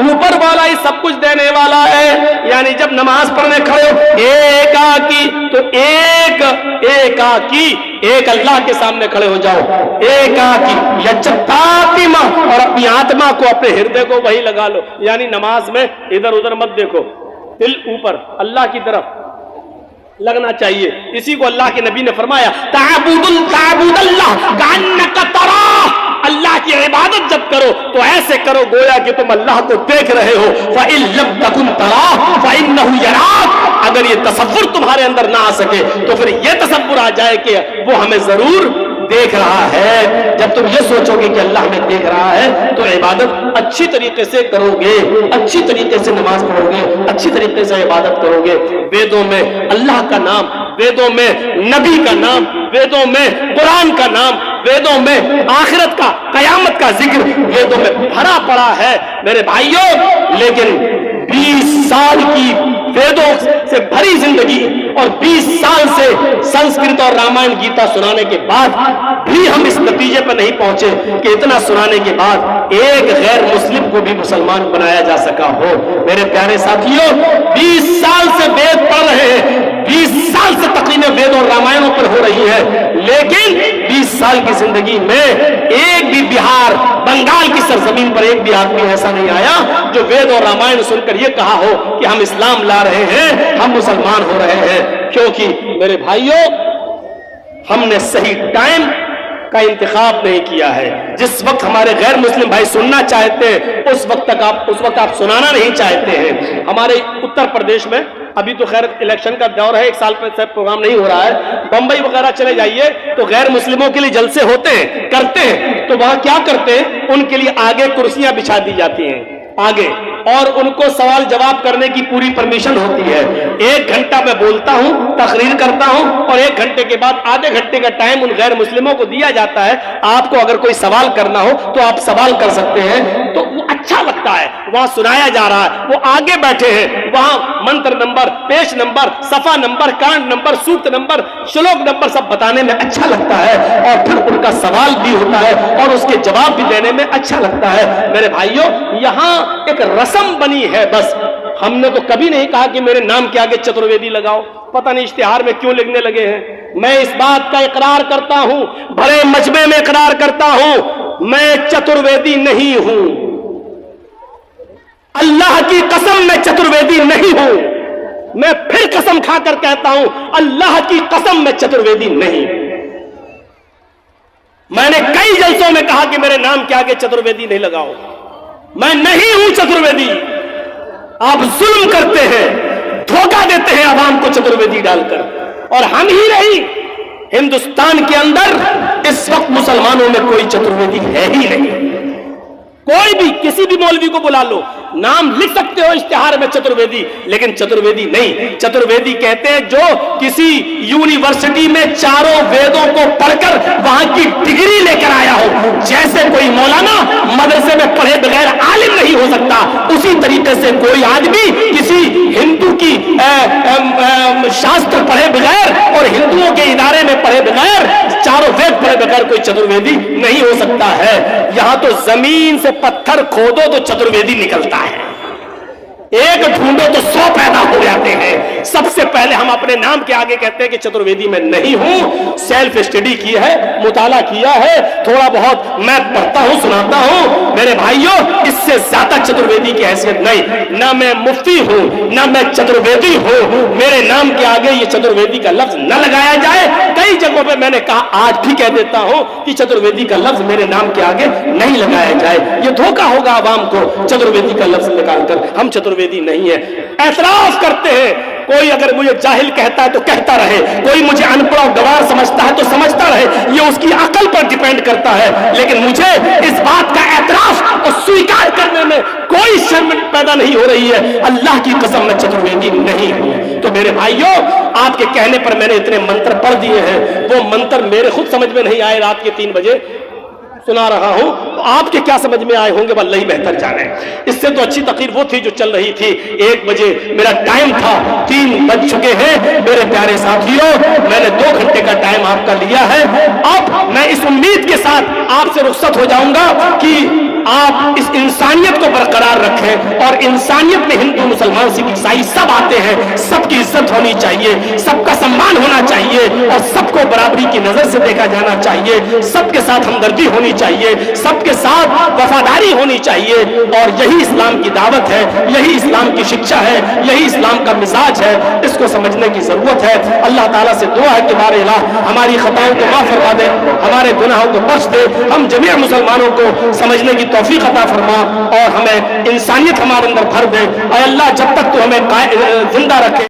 ऊपर वाला ही सब कुछ देने वाला है। यानी जब नमाज पढ़ने खड़े हो एकाकी, तो एकाकी एक अल्लाह के सामने खड़े हो जाओ, एकाकी यज्जातिमा, और अपनी आत्मा को, अपने हृदय को वही लगा लो। यानी नमाज में इधर उधर मत देखो, दिल ऊपर अल्लाह की तरफ लगना चाहिए। इसी को अल्लाह के नबी ने फरमाया, ताबुदल्लाह कान्नका तराह, अल्लाह की इबादत जब करो तो ऐसे करो गोया कि तुम अल्लाह को देख रहे हो। फ़इन लम तकुन तराह फ़इन्नहु यराक, अगर ये तसव्वुर तुम्हारे अंदर ना आ सके तो फिर ये तसव्वुर आ जाए कि वो हमें जरूर देख रहा है। जब तुम ये सोचोगे कि अल्लाह हमें देख रहा है तो इबादत अच्छी तरीके से करोगे, अच्छी तरीके से नमाज पढ़ोगे, अच्छी तरीके से इबादत करोगे। वेदों में अल्लाह का नाम, वेदों में नबी का नाम, वेदों में कुरान का नाम, वेदों में आखिरत का, कयामत का जिक्र वेदों में भरा पड़ा है मेरे भाइयों। लेकिन 20 साल की वेदों से भरी जिंदगी और 20 साल से संस्कृत और रामायण गीता सुनाने के बाद भी हम इस नतीजे पर नहीं पहुंचे कि इतना सुनाने के बाद एक गैर मुस्लिम को भी मुसलमान बनाया जा सका हो। मेरे प्यारे साथियों, 20 साल से वेद पढ़ रहे हैं, 20 साल से तकरीरें वेद और रामायणों पर हो रही है, लेकिन 20 साल की जिंदगी में एक भी बिहार, बंगाल की सरजमीन पर एक भी आदमी ऐसा नहीं आया जो वेद और रामायण सुनकर यह कहा हो कि हम इस्लाम ला रहे हैं, हम मुसलमान हो रहे हैं। क्योंकि मेरे भाइयों, हमने सही टाइम का इंतखाब नहीं किया है। जिस वक्त हमारे गैर मुस्लिम भाई सुनना चाहते हैं उस वक्त आप सुनाना नहीं चाहते हैं। हमारे उत्तर प्रदेश में अभी तो खैर इलेक्शन का दौर है, एक साल से प्रोग्राम नहीं हो रहा है। बंबई वगैरह चले जाइए तो गैर मुस्लिमों के लिए जलसे होते हैं, करते हैं, तो वहां क्या करते हैं, उनके लिए आगे कुर्सियां बिछा दी जाती हैं आगे, और उनको सवाल जवाब करने की पूरी परमिशन होती है। 1 घंटा मैं बोलता हूं, तकरीर करता हूं, और 1 घंटे के बाद आधे घंटे का टाइम उन गैर मुस्लिमों को दिया जाता है। आपको अगर कोई सवाल करना हो तो आप सवाल कर सकते हैं। तो वो अच्छा लगता है, वहां सुनाया जा रहा है, वो आगे बैठे हैं, वहां मंत्र नंबर, पेश नंबर, सफा नंबर, कांड नंबर, सूक्त नंबर, श्लोक नंबर सब बताने में अच्छा लगता है, और फिर उनका सवाल भी होता है और उसके जवाब भी देने में अच्छा लगता है। मेरे भाइयों, यहां एक रस्म बनी है बस। हमने तो कभी नहीं कहा कि मेरे नाम के आगे चतुर्वेदी लगाओ। पता नहीं इश्तिहार में क्यों लिखने लगे हैं। मैं इस बात का इकरार करता हूं, बड़े मजमे में इकरार करता हूं, मैं चतुर्वेदी नहीं हूं। अल्लाह की कसम मैं चतुर्वेदी नहीं हूं। मैं फिर कसम खाकर कहता हूं, अल्लाह की कसम मैं चतुर्वेदी नहीं। मैंने कई जलसों में कहा कि मेरे नाम के आगे चतुर्वेदी नहीं लगाओ। मैं नहीं हूं चतुर्वेदी। आप जुल्म करते हैं, धोखा देते हैं आवाम को चतुर्वेदी डालकर, और हम ही नहीं, हिंदुस्तान के अंदर इस वक्त मुसलमानों में कोई चतुर्वेदी है ही नहीं। कोई भी, किसी भी मौलवी को बुला लो, नाम लिख सकते हो इश्तिहार में चतुर्वेदी, लेकिन चतुर्वेदी नहीं। चतुर्वेदी कहते हैं जो किसी यूनिवर्सिटी में चारों वेदों को पढ़कर वहां की डिग्री लेकर आया हो। जैसे कोई मौलाना मदरसे में पढ़े बगैर आलिम नहीं हो सकता, उसी तरीके से कोई आदमी किसी हिंदू की शास्त्र पढ़े बगैर और हिंदुओं के इदारे में पढ़े बगैर, चारों वेद पढ़े बगैर कोई चतुर्वेदी नहीं हो सकता है। यहां तो जमीन से पत्थर खोदो तो चतुर्वेदी निकलता है, एक ढूंढो तो 100 पैदा हो जाते हैं। सबसे पहले हम अपने नाम के आगे कहते हैं कि चतुर्वेदी में नहीं हूं। सेल्फ स्टडी की है, मुताला किया है, थोड़ा बहुत मैं पढ़ता हूं, सुनाता हूं। मेरे भाइयों, इससे ज्यादा चतुर्वेदी की हैसियत नहीं। ना मैं मुफ्ती हूं, ना मैं चतुर्वेदी हूं। मेरे नाम के आगे ये चतुर्वेदी का लफ्ज न लगाया जाए। कई जगहों पर मैंने कहा, आज भी कह देता हूं कि चतुर्वेदी का लफ्ज मेरे नाम के आगे नहीं लगाया जाए। ये धोखा होगा आवाम को चतुर्वेदी का लफ्ज निकालकर। हम चतुर्वेदी नहीं है। एतराफ करते हैं, कोई अगर मुझे जाहिल कहता है तो कहता रहे, कोई मुझे अनपढ़ और गवार समझता है तो समझता रहे, ये उसकी अकल पर डिपेंड करता है। लेकिन मुझे इस बात का एतराफ और स्वीकार करने में कोई शर्म पैदा नहीं हो रही है। अल्लाह की कसम मैं चतुर्वेदी नहीं हूं। तो मेरे भाइयों, आपके कहने पर मैंने इतने मंत्र पढ़ दिए हैं, वो मंत्र मेरे खुद समझ में नहीं आए। रात के 3 बजे सुना रहा हूं, तो आपके क्या समझ में आए होंगे अल्लाह ही बेहतर जाने। इससे तो अच्छी तकरीर वो थी जो चल रही थी। 1 बजे मेरा टाइम था, 3 बज चुके हैं। मेरे प्यारे साथियों, मैंने 2 घंटे का टाइम आपका लिया है। अब मैं इस उम्मीद के साथ आपसे रुखसत हो जाऊंगा कि آپ اس انسانیت کو برقرار رکھیں اور انسانیت میں ہندو مسلمان سکھ عیسائی سب آتے ہیں، سب کی عزت ہونی چاہیے، سب کا سمان ہونا چاہیے اور سب کو برابری کی نظر سے دیکھا جانا چاہیے، سب کے ساتھ ہمدردی ہونی چاہیے، سب کے ساتھ وفاداری ہونی چاہیے، اور یہی اسلام کی دعوت ہے، یہی اسلام کی شکشا ہے، یہی اسلام کا مزاج ہے۔ اس کو سمجھنے کی ضرورت ہے۔ اللہ تعالیٰ سے دعا ہے کہ بار الہ ہماری خطاؤں کو معاف فرما دے، ہمارے گناہوں کو بخش دے، ہم جميع مسلمانوں کو سمجھنے کی توفیق عطا فرما اور ہمیں انسانیت ہمارے اندر بھر دے۔ اے اللہ جب تک تو ہمیں زندہ رکھے